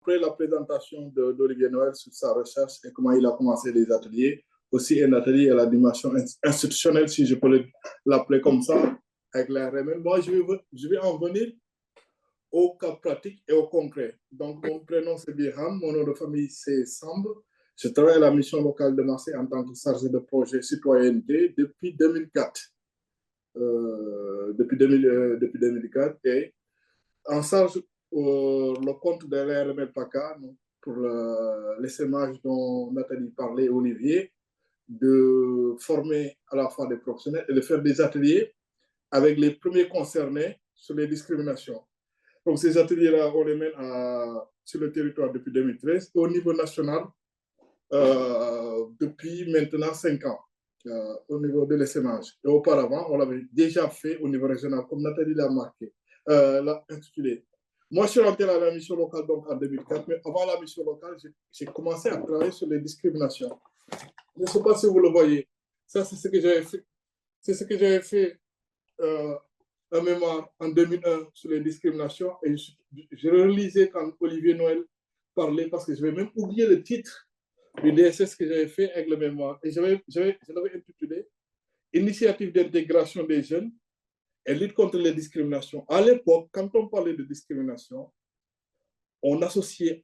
après la présentation d'Olivier Noël sur sa recherche et comment il a commencé les ateliers, aussi un atelier à la dimension institutionnelle, si je peux l'appeler comme ça, avec la RML. Moi, je vais en venir au cas pratique et au concret. Donc, mon prénom, c'est Birham, mon nom de famille, c'est Samb. Je travaille à la mission locale de Marseille en tant que chargé de projet citoyenneté depuis 2004. Depuis 2004 et en charge le compte de l'RML PACA pour l'essaimage dont Nathalie parlait, Olivier, de former à la fois des professionnels et de faire des ateliers avec les premiers concernés sur les discriminations. Donc ces ateliers-là, on les mène sur le territoire depuis 2013 au niveau national depuis maintenant 5 ans. Au niveau de l'essaimage. Et auparavant, on l'avait déjà fait au niveau régional, comme Nathalie l'a marqué, l'a intitulé. Moi, je suis rentré à la mission locale donc en 2004, mais avant la mission locale, j'ai commencé à travailler sur les discriminations. Je ne sais pas si vous le voyez. Ça, c'est ce que j'avais fait. C'est ce que j'avais fait un mémoire en 2001 sur les discriminations. Et je relisais quand Olivier Noël parlait, parce que je vais même oublier le titre du DSS que j'avais fait avec le mémoire. Et je l'avais intitulé Initiative d'intégration des jeunes et lutte contre les discriminations. À l'époque, quand on parlait de discrimination, on associait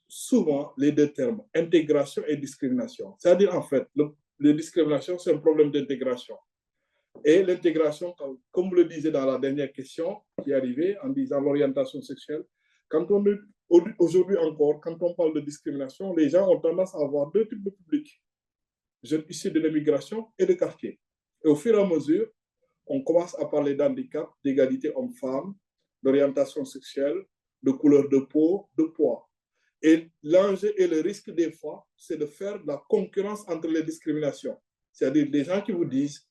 souvent les deux termes, intégration et discrimination. C'est-à-dire, en fait, la discrimination, c'est un problème d'intégration. Et l'intégration, comme vous le disiez dans la dernière question qui est arrivée, en disant l'orientation sexuelle, aujourd'hui encore, quand on parle de discrimination, les gens ont tendance à avoir deux types de publics, jeunes issus de l'immigration et de quartier. Et au fur et à mesure, on commence à parler d'handicap, d'égalité homme-femme, d'orientation sexuelle, de couleur de peau, de poids. Et l'enjeu et le risque des fois, c'est de faire de la concurrence entre les discriminations. C'est-à-dire des gens qui vous disent,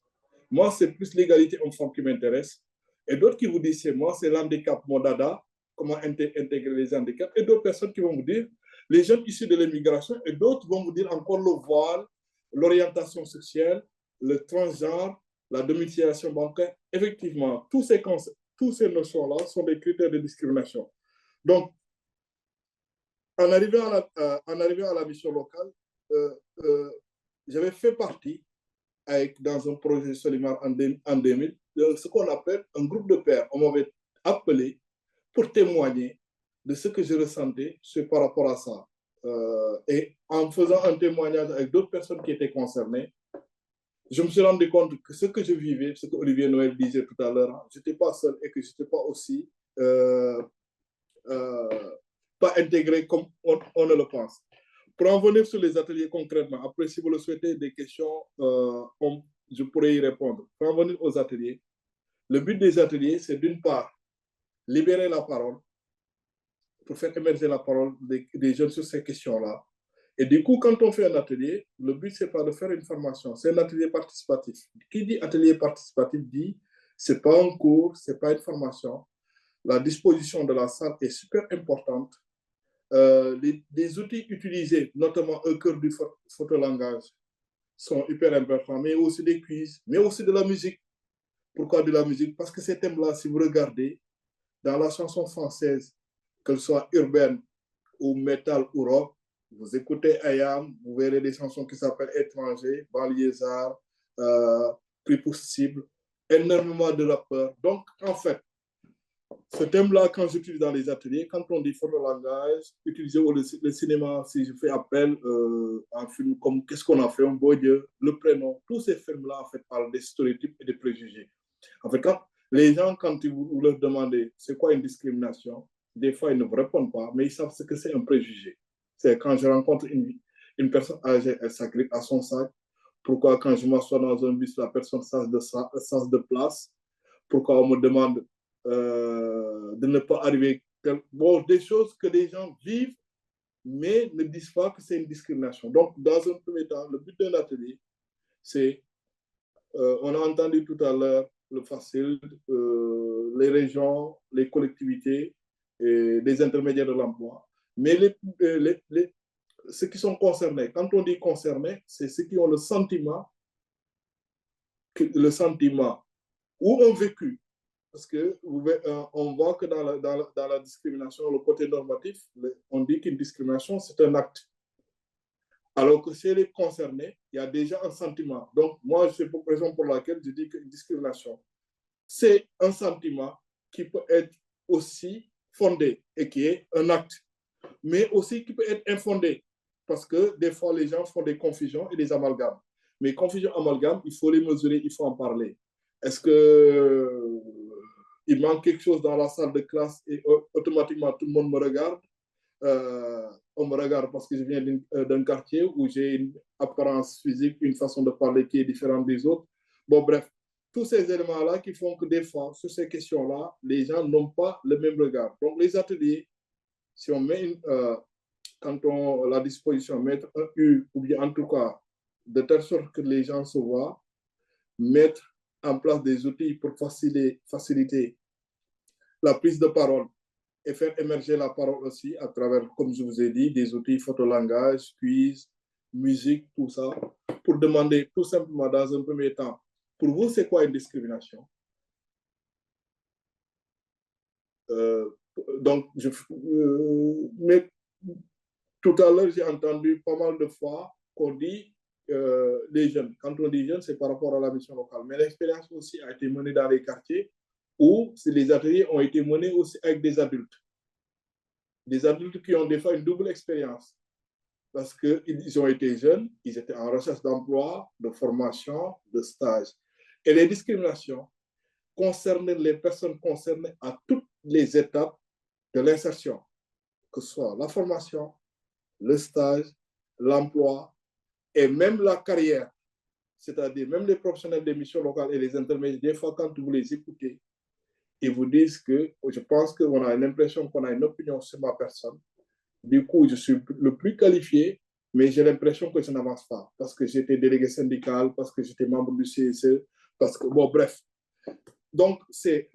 moi, c'est plus l'égalité homme-femme qui m'intéresse. Et d'autres qui vous disent, moi, c'est l'handicap, mon dada, comment intégrer les handicaps. Et d'autres personnes qui vont vous dire, les jeunes issus de l'immigration. Et d'autres vont vous dire encore le voile, l'orientation sexuelle, le transgenre, la domiciliation bancaire. Effectivement, tous ces notions-là sont des critères de discrimination. Donc, en arrivant à la mission locale, j'avais fait partie, dans un projet Solimar en 2000, de ce qu'on appelle un groupe de pairs. On m'avait appelé pour témoigner de ce que je ressentais par rapport à ça. Et en faisant un témoignage avec d'autres personnes qui étaient concernées, je me suis rendu compte que ce que je vivais, ce que Olivier Noël disait tout à l'heure, je n'étais pas seul et que je n'étais pas aussi pas intégré comme on ne le pense. Pour en venir sur les ateliers concrètement, après, si vous le souhaitez, des questions, je pourrais y répondre. Pour en venir aux ateliers, le but des ateliers, c'est d'une part, libérer la parole, pour faire émerger la parole des jeunes sur ces questions-là. Et du coup, quand on fait un atelier, le but, c'est pas de faire une formation, c'est un atelier participatif. Qui dit atelier participatif dit, c'est pas un cours, c'est pas une formation. La disposition de la salle est super importante. Les outils utilisés, notamment au cœur du photolangage, sont hyper importants, mais aussi des quiz, mais aussi de la musique. Pourquoi de la musique? Parce que ces thèmes-là, si vous regardez, dans la chanson française, qu'elle soit urbaine ou métal ou rock, vous écoutez Ayam, vous verrez des chansons qui s'appellent Étranger, Banlieusard, Plus possible, énormément de rappeurs. Donc, en fait, ce thème-là, quand j'utilise dans les ateliers, quand on dit photolangage, utiliser le cinéma, si je fais appel à un film comme Qu'est-ce qu'on a fait, un beau Dieu, Le Prénom, tous ces films-là, en fait, parlent des stéréotypes et des préjugés. En fait, quand les gens, quand vous leur demandez c'est quoi une discrimination, des fois, ils ne vous répondent pas, mais ils savent ce que c'est un préjugé. C'est quand je rencontre une personne âgée, elle s'agrippe à son sac. Pourquoi, quand je m'assois dans un bus, la personne change de place? Pourquoi on me demande de ne pas arriver. Bon, des choses que les gens vivent, mais ne disent pas que c'est une discrimination. Donc, dans un premier temps, le but d'un atelier, c'est, on a entendu tout à l'heure le facile, les régions, les collectivités, et les intermédiaires de l'emploi. Mais ceux qui sont concernés, quand on dit concernés, c'est ceux qui ont le sentiment ou ont vécu parce que on voit que dans la discrimination, le côté normatif, on dit qu'une discrimination, c'est un acte. Alors que chez les concernés, il y a déjà un sentiment. Donc, moi, c'est pour raison pour laquelle je dis qu'une discrimination, c'est un sentiment qui peut être aussi fondé et qui est un acte, mais aussi qui peut être infondé, parce que des fois, les gens font des confusions et des amalgames. Mais confusion, amalgame, il faut les mesurer, il faut en parler. Est-ce que il manque quelque chose dans la salle de classe et automatiquement tout le monde me regarde? On me regarde parce que je viens d'un quartier où j'ai une apparence physique, une façon de parler qui est différente des autres. Bon, bref, tous ces éléments-là qui font que des fois, sur ces questions-là, les gens n'ont pas le même regard. Donc, les ateliers, si on met quand on la disposition, mettre un U, ou bien en tout cas, de telle sorte que les gens se voient, mettre en place des outils pour faciliter la prise de parole et faire émerger la parole aussi à travers, comme je vous ai dit, des outils photolangage, quiz, musique, tout ça, pour demander tout simplement dans un premier temps, pour vous, c'est quoi une discrimination? Donc, mais tout à l'heure, j'ai entendu pas mal de fois qu'on dit les jeunes. Quand on dit jeunes, c'est par rapport à la mission locale. Mais l'expérience aussi a été menée dans les quartiers où les ateliers ont été menés aussi avec des adultes. Des adultes qui ont des fois une double expérience. Parce qu'ils ont été jeunes, ils étaient en recherche d'emploi, de formation, de stage. Et les discriminations concernent les personnes concernées à toutes les étapes de l'insertion, que ce soit la formation, le stage, l'emploi et même la carrière. C'est-à-dire même les professionnels des missions locales et les intermédiaires, des fois quand vous les écoutez, ils vous disent que je pense qu'on a l'impression qu'on a une opinion sur ma personne. Du coup, je suis le plus qualifié, mais j'ai l'impression que je n'avance pas parce que j'étais délégué syndical, parce que j'étais membre du CSE, parce que, bon, bref. Donc, c'est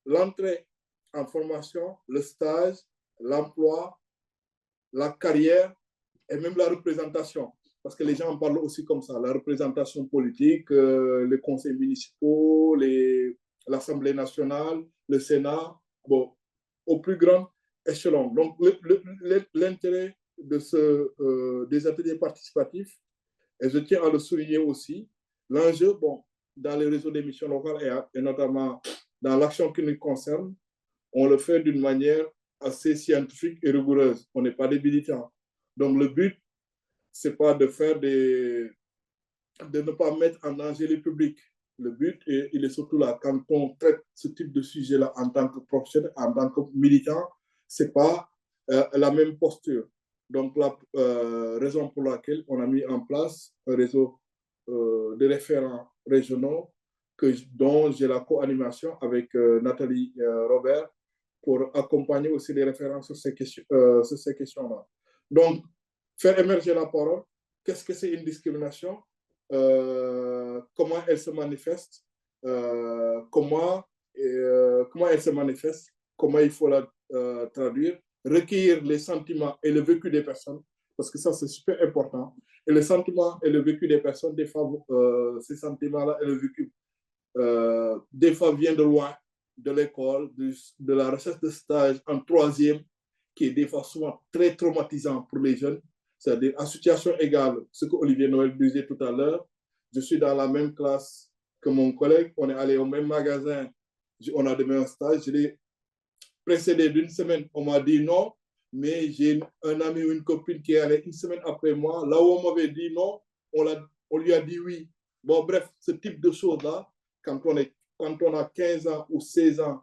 l'entrée en formation, le stage, l'emploi, la carrière et même la représentation. Parce que les gens en parlent aussi comme ça, la représentation politique, les conseils municipaux, l'Assemblée nationale, le Sénat, bon, au plus grand échelon. Donc, l'intérêt des ateliers participatifs, et je tiens à le souligner aussi, l'enjeu, bon, dans les réseaux d'émissions locales et notamment dans l'action qui nous concerne, on le fait d'une manière assez scientifique et rigoureuse. On n'est pas des militants. Donc, le but, c'est pas de ne pas mettre en danger le public. Le but, il est surtout là, quand on traite ce type de sujet-là en tant que professionnel, en tant que militant, c'est pas la même posture. Donc, la raison pour laquelle on a mis en place un réseau de référents régionaux dont j'ai la co-animation avec Nathalie Robert pour accompagner aussi les référents sur ces questions-là. Donc, faire émerger la parole, qu'est-ce que c'est une discrimination? Comment elle se manifeste, comment elle se manifeste, comment il faut la traduire, recueillir les sentiments et le vécu des personnes, parce que ça c'est super important. Et les sentiments et le vécu des personnes, des fois, ces sentiments-là et le vécu, des fois viennent de loin, de l'école, de la recherche de stage en troisième, qui est des fois souvent très traumatisant pour les jeunes. C'est-à-dire, en situation égale, ce que Olivier Noël disait tout à l'heure, je suis dans la même classe que mon collègue, on est allé au même magasin, on a demandé un stage, je l'ai précédé d'une semaine, on m'a dit non, mais j'ai un ami ou une copine qui est allée une semaine après moi, là où on m'avait dit non, on lui a dit oui. Bon, bref, ce type de choses-là, quand on a 15 ans ou 16 ans,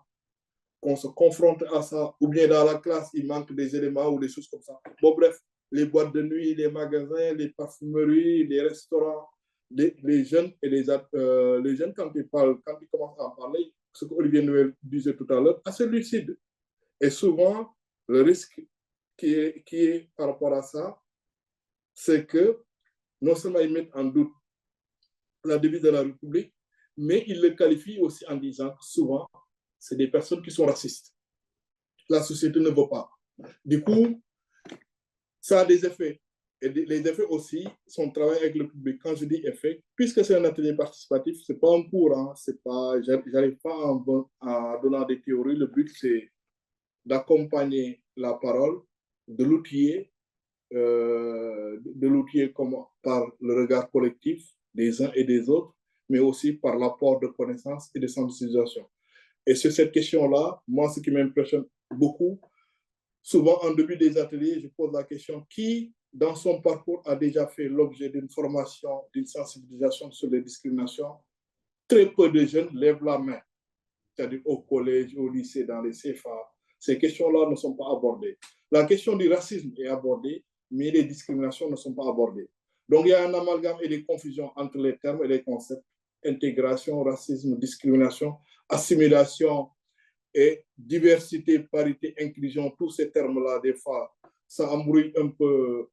qu'on se confronte à ça, ou bien dans la classe, il manque des éléments ou des choses comme ça. Bon, bref, les boîtes de nuit, les magasins, les parfumeries, les restaurants, les jeunes et les jeunes, quand ils commencent à en parler, ce qu'Olivier Noël disait tout à l'heure, assez lucide. Et souvent, le risque qui est par rapport à ça, c'est que non seulement ils mettent en doute la devise de la République, mais ils le qualifient aussi en disant que souvent, c'est des personnes qui sont racistes. La société ne veut pas. Du coup, ça a des effets Et les effets aussi, son travail avec le public. Quand je dis effet, puisque c'est un atelier participatif, c'est pas un cours, hein, c'est pas, j'arrive pas à donner des théories. Le but, c'est d'accompagner la parole, de l'outiller, par le regard collectif des uns et des autres, mais aussi par l'apport de connaissances et de sensibilisation. Et sur cette question-là, moi, ce qui m'impressionne beaucoup, souvent en début des ateliers, je pose la question, qui, dans son parcours, a déjà fait l'objet d'une formation, d'une sensibilisation sur les discriminations? Très peu de jeunes lèvent la main, c'est-à-dire au collège, au lycée, dans les CFA. Ces questions-là ne sont pas abordées. La question du racisme est abordée, mais les discriminations ne sont pas abordées. Donc, il y a un amalgame et des confusions entre les termes et les concepts. Intégration, racisme, discrimination, assimilation et diversité, parité, inclusion, tous ces termes-là, des fois, ça embrouille un peu,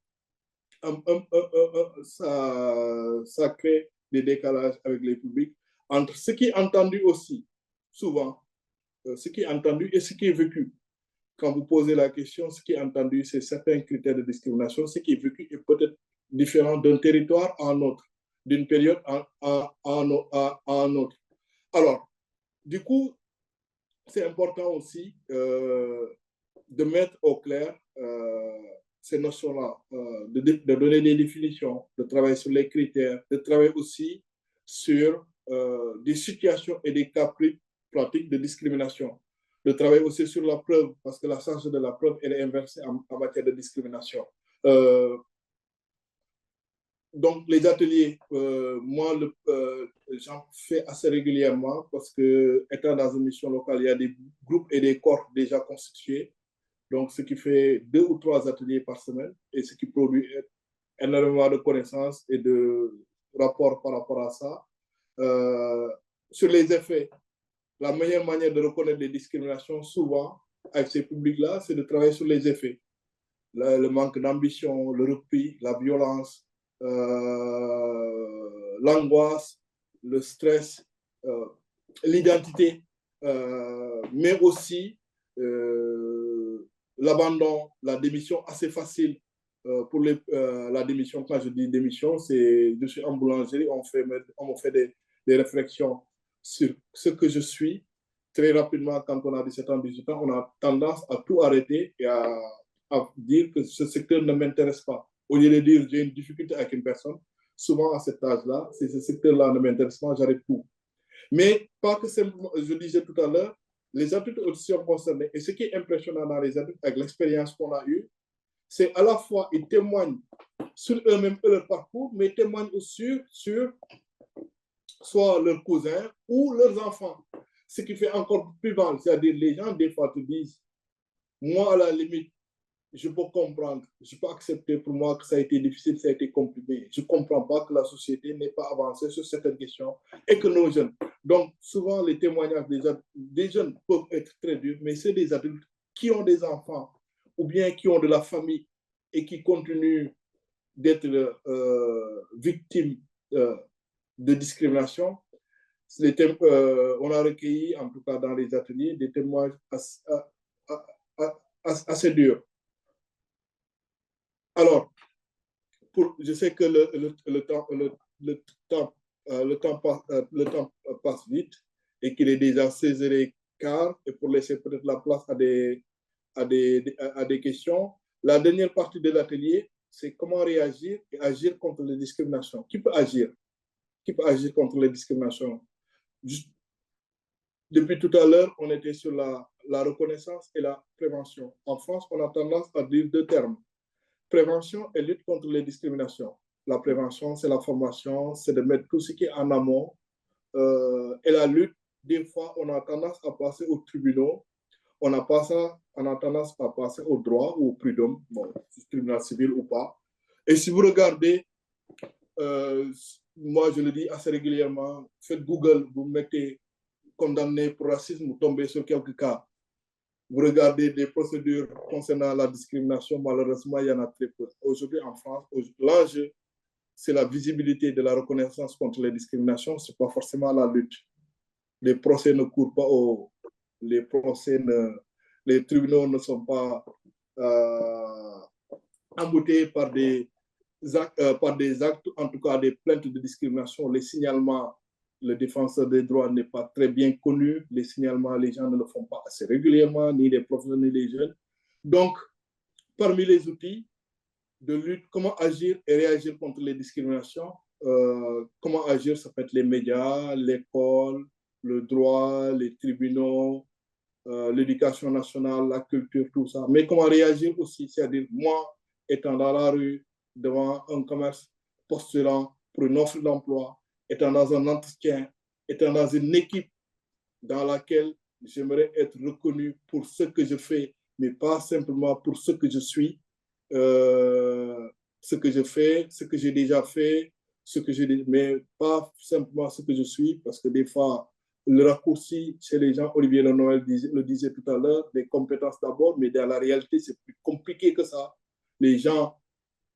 ça crée des décalages avec les publics entre ce qui est entendu aussi, souvent, ce qui est entendu et ce qui est vécu. Quand vous posez la question, ce qui est entendu, c'est certains critères de discrimination. Ce qui est vécu est peut-être différent d'un territoire à un autre, d'une période à un autre. Alors, du coup, c'est important aussi de mettre au clair ces notions-là, de donner des définitions, de travailler sur les critères, de travailler aussi sur des situations et des cas pratiques de discrimination, de travailler aussi sur la preuve, parce que la charge de la preuve, elle est inversée en matière de discrimination. Donc, les ateliers, moi, j'en fais assez régulièrement parce que, étant dans une mission locale, il y a des groupes et des corps déjà constitués. Donc, ce qui fait 2 ou 3 ateliers par semaine et ce qui produit énormément de connaissances et de rapports par rapport à ça. Sur les effets, la meilleure manière de reconnaître les discriminations, souvent, avec ces publics-là, c'est de travailler sur les effets. Le manque d'ambition, le repli, la violence, l'angoisse, le stress, l'identité, mais aussi l'abandon, la démission assez facile. Pour la démission, quand je dis démission, c'est je suis en boulangerie, on me fait des réflexions sur ce que je suis. Très rapidement, quand on a 17 ans, 18 ans, on a tendance à tout arrêter et à dire que ce secteur ne m'intéresse pas. Au lieu de dire j'ai une difficulté avec une personne, souvent à cet âge-là, si ce secteur-là ne m'intéresse pas, j'arrête tout. Mais pas que simplement, je disais tout à l'heure, les adultes aussi sont concernés. Et ce qui est impressionnant dans les adultes, avec l'expérience qu'on a eue, c'est à la fois, ils témoignent sur eux-mêmes et leur parcours, mais ils témoignent aussi sur soit leurs cousins ou leurs enfants. Ce qui fait encore plus mal, c'est-à-dire les gens, des fois, te disent, moi, à la limite, je peux comprendre, je peux accepter pour moi que ça a été difficile, ça a été compliqué. Je ne comprends pas que la société n'ait pas avancé sur certaines questions et que nos jeunes. Donc, souvent, les témoignages des jeunes peuvent être très durs, mais c'est des adultes qui ont des enfants ou bien qui ont de la famille et qui continuent d'être victimes de discrimination. On a recueilli, en tout cas dans les ateliers, des témoignages assez durs. Alors, je sais que le temps passe vite et qu'il est déjà 16h15 et pour laisser peut-être la place à des questions. La dernière partie de l'atelier, c'est comment réagir et agir contre les discriminations. Qui peut agir? Qui peut agir contre les discriminations? Depuis tout à l'heure, on était sur la reconnaissance et la prévention. En France, on a tendance à dire 2 termes. Prévention et lutte contre les discriminations. La prévention, c'est la formation, c'est de mettre tout ce qui est en amont. Et la lutte, des fois, on a tendance à passer aux tribunaux, on a tendance à passer au droit ou au prud'homme, bon, tribunal civil ou pas. Et si vous regardez, moi je le dis assez régulièrement, faites Google, vous mettez condamné pour racisme, vous tombez sur quelques cas. Vous regardez des procédures concernant la discrimination, malheureusement, il y en a très peu. Aujourd'hui, en France, l'enjeu, c'est la visibilité de la reconnaissance contre les discriminations, ce n'est pas forcément la lutte. Les procès ne courent pas les tribunaux ne sont pas emboutés par des par des actes, en tout cas des plaintes de discrimination, les signalements, le défenseur des droits n'est pas très bien connu, les signalements, les gens ne le font pas assez régulièrement, ni les professionnels, ni les jeunes. Donc, parmi les outils de lutte, comment agir et réagir contre les discriminations, comment agir, ça peut être les médias, l'école, le droit, les tribunaux, l'éducation nationale, la culture, tout ça. Mais comment réagir aussi, c'est-à-dire moi, étant dans la rue, devant un commerce, postulant pour une offre d'emploi, étant dans un entretien, étant dans une équipe dans laquelle j'aimerais être reconnu pour ce que je fais, mais pas simplement pour ce que je suis, ce que je fais, ce que j'ai déjà fait, mais pas simplement ce que je suis, parce que des fois, le raccourci chez les gens, Olivier Lenoël le disait tout à l'heure, des compétences d'abord, mais dans la réalité, c'est plus compliqué que ça. Les gens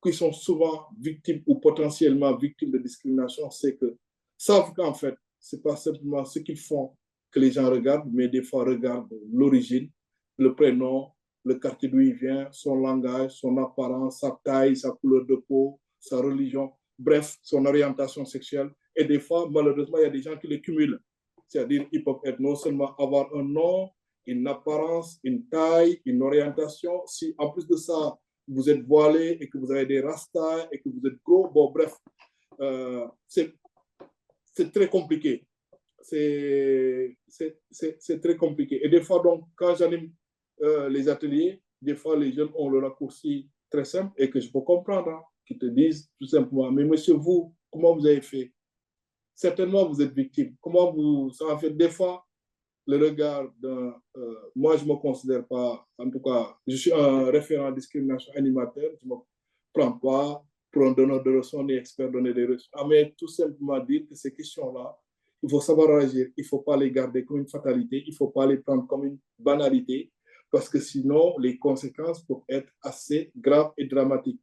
qui sont souvent victimes ou potentiellement victimes de discrimination, c'est que savent qu'en fait, ce n'est pas simplement ce qu'ils font que les gens regardent, mais des fois regardent l'origine, le prénom, le quartier d'où il vient, son langage, son apparence, sa taille, sa couleur de peau, sa religion, bref, son orientation sexuelle. Et des fois, malheureusement, il y a des gens qui les cumulent. C'est-à-dire qu'ils peuvent être non seulement avoir un nom, une apparence, une taille, une orientation. Si en plus de ça, vous êtes voilé et que vous avez des rastas et que vous êtes gros, bon, bref, c'est très compliqué. C'est très compliqué. Et des fois, donc, quand j'anime les ateliers, des fois, les jeunes ont le raccourci très simple et que je peux comprendre, hein, qui te disent tout simplement, mais monsieur, vous, comment vous avez fait? Certainement, vous êtes victime. Comment vous... En fait, des fois, le regard d'un... moi, je ne me considère pas, en tout cas, je suis un référent en discrimination animateur, je ne me prends pas pour un donneur de leçons ni expert donner des leçons. Mais tout simplement dire que ces questions-là, il faut savoir agir, il ne faut pas les garder comme une fatalité, il ne faut pas les prendre comme une banalité, parce que sinon, les conséquences peuvent être assez graves et dramatiques.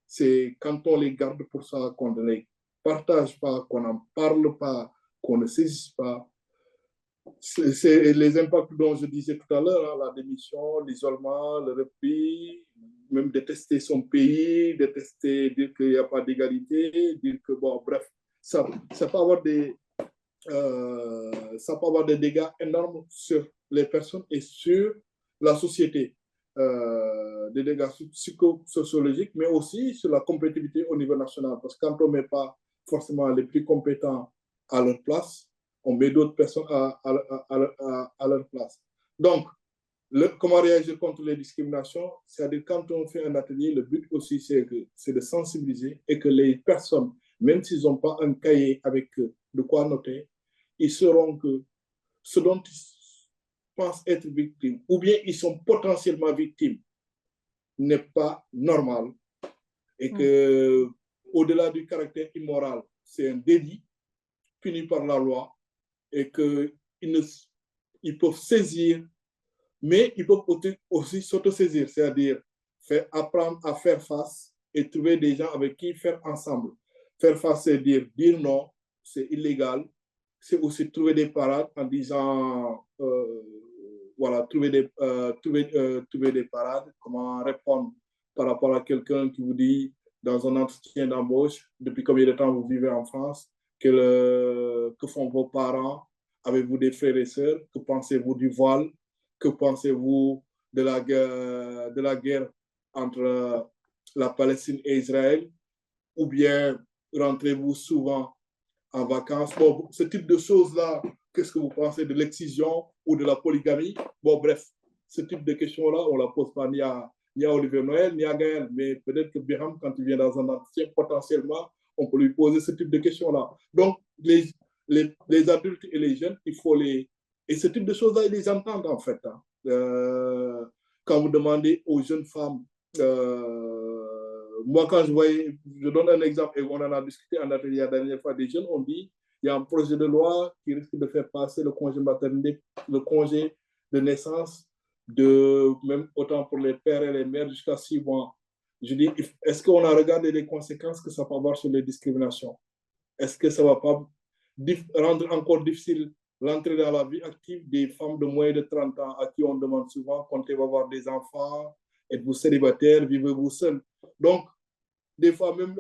C'est quand on les garde pour ça qu'on ne les partage pas, qu'on n'en parle pas, qu'on ne saisisse pas. C'est les impacts dont je disais tout à l'heure, hein, la démission, l'isolement, le repli, même détester son pays, détester, dire qu'il n'y a pas d'égalité, dire que, bon, bref, ça peut avoir ça peut avoir des dégâts énormes sur les personnes et sur la société. Des dégâts psychosociologiques, mais aussi sur la compétitivité au niveau national. Parce que quand on ne met pas forcément les plus compétents à leur place, on met d'autres personnes à leur place. Donc, comment réagir contre les discriminations? C'est-à-dire, quand on fait un atelier, le but aussi, c'est de sensibiliser et que les personnes, même s'ils n'ont pas un cahier avec de quoi noter, ils sauront que ce dont ils pensent être victimes, ou bien ils sont potentiellement victimes, n'est pas normal. Et que, au-delà du caractère immoral, c'est un délit puni par la loi et qu'ils peuvent saisir, mais ils peuvent aussi s'autosaisir, c'est-à-dire apprendre à faire face et trouver des gens avec qui faire ensemble. Faire face, c'est dire non, c'est illégal. C'est aussi trouver des parades en disant, voilà, trouver des parades, comment répondre par rapport à quelqu'un qui vous dit dans un entretien d'embauche, depuis combien de temps vous vivez en France, que font vos parents, avez-vous des frères et sœurs, que pensez-vous du voile, que pensez-vous de la guerre entre la Palestine et Israël, ou bien rentrez-vous souvent en vacances. Bon, ce type de choses-là, qu'est-ce que vous pensez de l'excision ou de la polygamie? Bon, bref, ce type de questions-là, on ne la pose pas ni à Olivier Noël, ni à Gaël, mais peut-être que Biram, quand il vient dans un entretien, potentiellement, on peut lui poser ce type de questions-là. Donc, les adultes et les jeunes, il faut les... Et ce type de choses-là, ils les entendent en fait. Hein. Quand vous demandez aux jeunes femmes, moi, quand je donne un exemple, et on en a discuté en atelier la dernière fois, des jeunes ont dit, il y a un projet de loi qui risque de faire passer le congé maternité, le congé de naissance, même autant pour les pères et les mères, jusqu'à 6 mois. Je dis, est-ce qu'on a regardé les conséquences que ça peut avoir sur les discriminations? Est-ce que ça ne va pas rendre encore difficile l'entrée dans la vie active des femmes de moins de 30 ans à qui on demande souvent, comptez-vous avoir des enfants, êtes-vous célibataire, vivez-vous seul? Donc, des fois même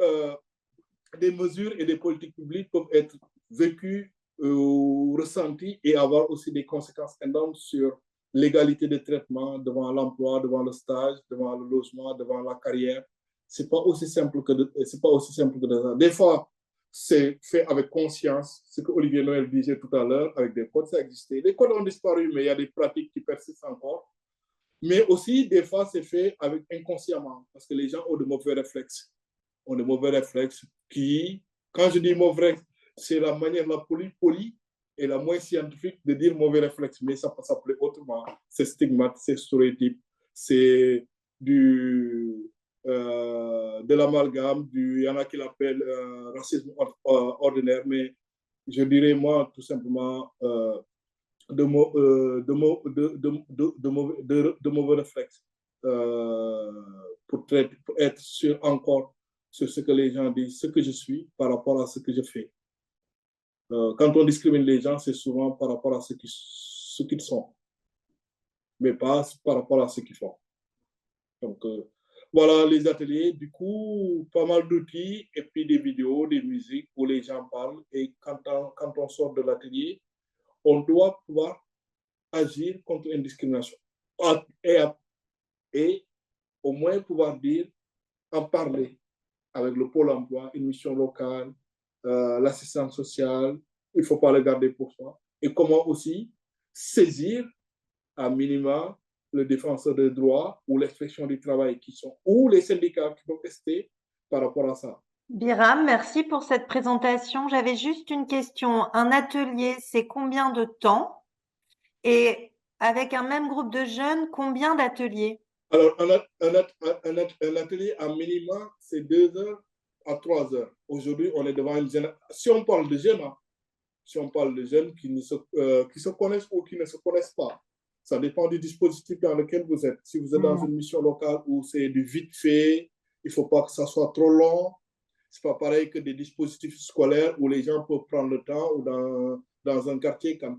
des mesures et des politiques publiques peuvent être vécues ou ressenties et avoir aussi des conséquences énormes sur l'égalité de traitement devant l'emploi, devant le stage, devant le logement, devant la carrière. C'est pas aussi simple que c'est pas aussi simple que ça. Des fois, c'est fait avec conscience. Ce que Olivier Noël disait tout à l'heure, avec des codes, ça existait. Les codes ont disparu, mais il y a des pratiques qui persistent encore. Mais aussi, des fois, c'est fait avec inconsciemment, parce que les gens ont de mauvais réflexes. Ont de mauvais réflexes qui, quand je dis mauvais, c'est la manière la plus polie et la moins scientifique de dire mauvais réflexe, mais ça peut s'appeler autrement. C'est stigmate, c'est stéréotype, c'est de l'amalgame, il y en a qui l'appellent racisme ordinaire, mais je dirais moi tout simplement de mauvais réflexes pour être sûr encore sur ce que les gens disent, ce que je suis par rapport à ce que je fais. Quand on discrimine les gens, c'est souvent par rapport à ce qu'ils sont, mais pas par rapport à ce qu'ils font. Donc, voilà les ateliers. Du coup, pas mal d'outils et puis des vidéos, des musiques où les gens parlent. Et quand on sort de l'atelier, on doit pouvoir agir contre une discrimination. Et au moins pouvoir dire, en parler avec le pôle emploi, une mission locale, l'assistance sociale, il ne faut pas le garder pour soi. Et comment aussi saisir à minima le défenseur des droits ou l'inspection du travail ou les syndicats qui peuvent tester par rapport à ça. Biram, merci pour cette présentation. J'avais juste une question. Un atelier, c'est combien de temps? Et avec un même groupe de jeunes, combien d'ateliers? Alors, un atelier à minima, c'est 2 heures à 3 heures. Aujourd'hui, on est devant une génération. Si on parle de jeunes, si on parle de jeunes qui se connaissent ou qui ne se connaissent pas, ça dépend du dispositif dans lequel vous êtes. Si vous êtes dans une mission locale où c'est du vite fait, il ne faut pas que ça soit trop long. Ce n'est pas pareil que des dispositifs scolaires où les gens peuvent prendre le temps ou dans un quartier, quand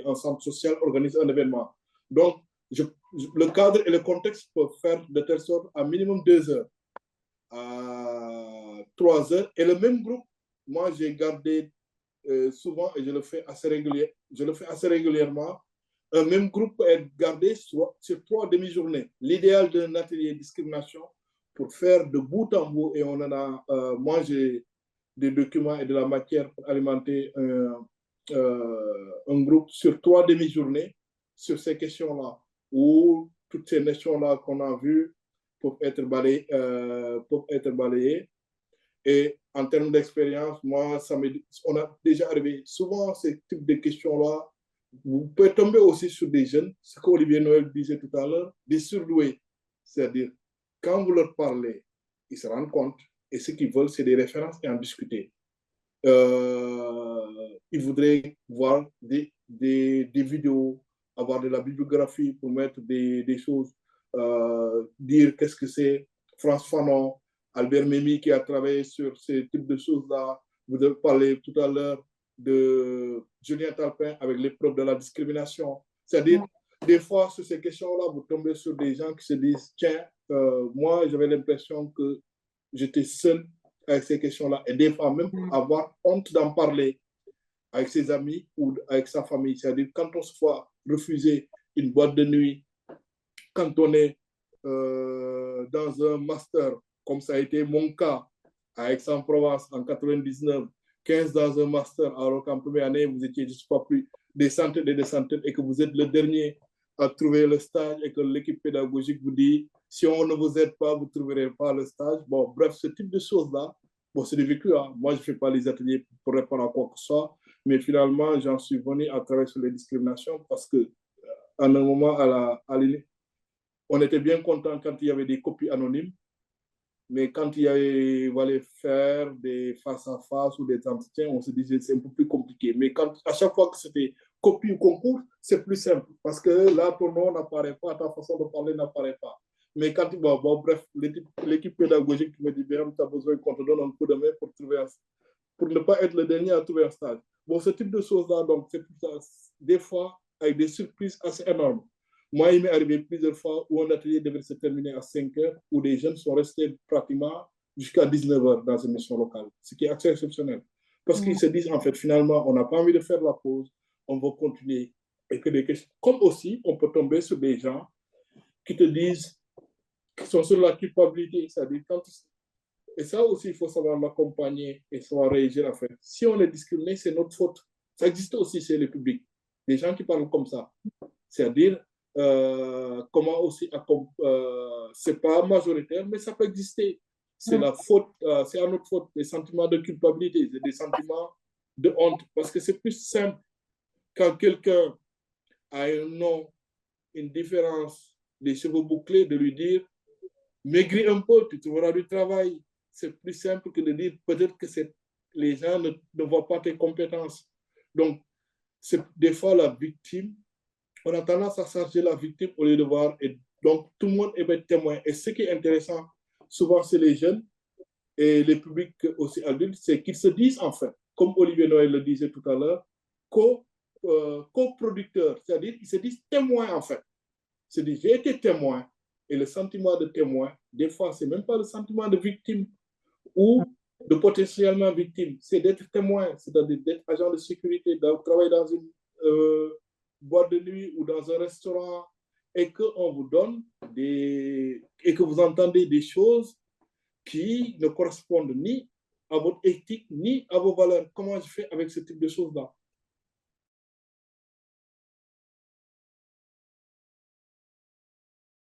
un centre social organise un événement. Donc, le cadre et le contexte peuvent faire de telle sorte à minimum 2 heures, à 3 heures. Et le même groupe, moi, j'ai gardé souvent, et je le fais assez régulièrement, un même groupe peut être gardé sur 3 demi-journées. L'idéal d'un atelier de discrimination pour faire de bout en bout, et on en a, moi j'ai des documents et de la matière pour alimenter un groupe sur 3 demi-journées sur ces questions-là, où toutes ces notions-là qu'on a vues peuvent être balayées. Et en termes d'expérience, moi, on a déjà arrivé souvent ces types de questions-là. Vous pouvez tomber aussi sur des jeunes, ce qu'Olivier Noël disait tout à l'heure, des surdoués. C'est-à-dire, quand vous leur parlez, ils se rendent compte et ce qu'ils veulent, c'est des références et en discuter. Ils voudraient voir des vidéos, avoir de la bibliographie pour mettre des choses, dire qu'est-ce que c'est. France Fanon, Albert Memmi qui a travaillé sur ces types de choses-là. Vous avez parlé tout à l'heure de Julien Talpin avec l'épreuve de la discrimination. C'est-à-dire, des fois, sur ces questions-là, vous tombez sur des gens qui se disent, tiens, moi, j'avais l'impression que j'étais seul avec ces questions-là. Et des fois, même avoir honte d'en parler avec ses amis ou avec sa famille. C'est-à-dire, quand on se voit refuser une boîte de nuit, quand on est dans un master, comme ça a été mon cas à Aix-en-Provence en 99, 15 dans un master, alors qu'en première année, vous étiez, je ne sais pas plus, des centaines et des centaines, et que vous êtes le dernier à trouver le stage et que l'équipe pédagogique vous dit, si on ne vous aide pas, vous ne trouverez pas le stage. Bon, bref, ce type de choses-là, bon, c'est du vécu. Hein. Moi, je ne fais pas les ateliers pour répondre à quoi que ce soit, mais finalement, j'en suis venu à travailler sur les discriminations parce que, à un moment, on était bien content quand il y avait des copies anonymes, mais quand il fallait faire des face-à-face ou des entretiens, on se disait c'est un peu plus compliqué. Mais à chaque fois que c'était copie ou concours, c'est plus simple. Parce que là, ton nom n'apparaît pas, ta façon de parler n'apparaît pas. Mais quand bref, l'équipe pédagogique me dit bien, tu as besoin qu'on te donne un coup de main pour ne pas être le dernier à trouver un stage. Bon, ce type de choses-là, donc, c'est tout ça. Des fois, avec des surprises assez énormes. Moi, il m'est arrivé plusieurs fois où un atelier devait se terminer à 5 heures, où des jeunes sont restés pratiquement jusqu'à 19h dans une émission locale, ce qui est assez exceptionnel. Parce qu'ils se disent, en fait, finalement, on n'a pas envie de faire la pause, on va continuer. Et que des questions. Comme aussi, on peut tomber sur des gens qui te disent, qui sont sur la culpabilité, c'est-à-dire quand. Et ça aussi, il faut savoir l'accompagner et savoir réagir, en fait. Si on est discriminé, c'est notre faute. Ça existe aussi chez le public. Des gens qui parlent comme ça. C'est-à-dire, comment aussi, c'est pas majoritaire, mais ça peut exister. C'est la faute, c'est à notre faute, des sentiments de culpabilité, des sentiments de honte. Parce que c'est plus simple quand quelqu'un a un nom, une différence, des cheveux bouclés, de lui dire, maigris un peu, tu trouveras du travail. C'est plus simple que de dire, peut-être que les gens ne voient pas tes compétences. Donc, c'est des fois la victime, on a tendance à charger la victime au lieu de voir. Et donc, tout le monde est témoin. Et ce qui est intéressant, souvent, c'est les jeunes et les publics aussi adultes, c'est qu'ils se disent, en fait, comme Olivier Noël le disait tout à l'heure, coproducteurs, c'est-à-dire qu'ils se disent témoins, en fait. Ils se disent, j'ai été témoin. Et le sentiment de témoin, des fois, c'est même pas le sentiment de victime ou de potentiellement victime, c'est d'être témoin, c'est-à-dire d'être agent de sécurité, de travailler dans une boîte de nuit ou dans un restaurant et qu'on vous donne et que vous entendez des choses qui ne correspondent ni à votre éthique, ni à vos valeurs. Comment je fais avec ce type de choses-là?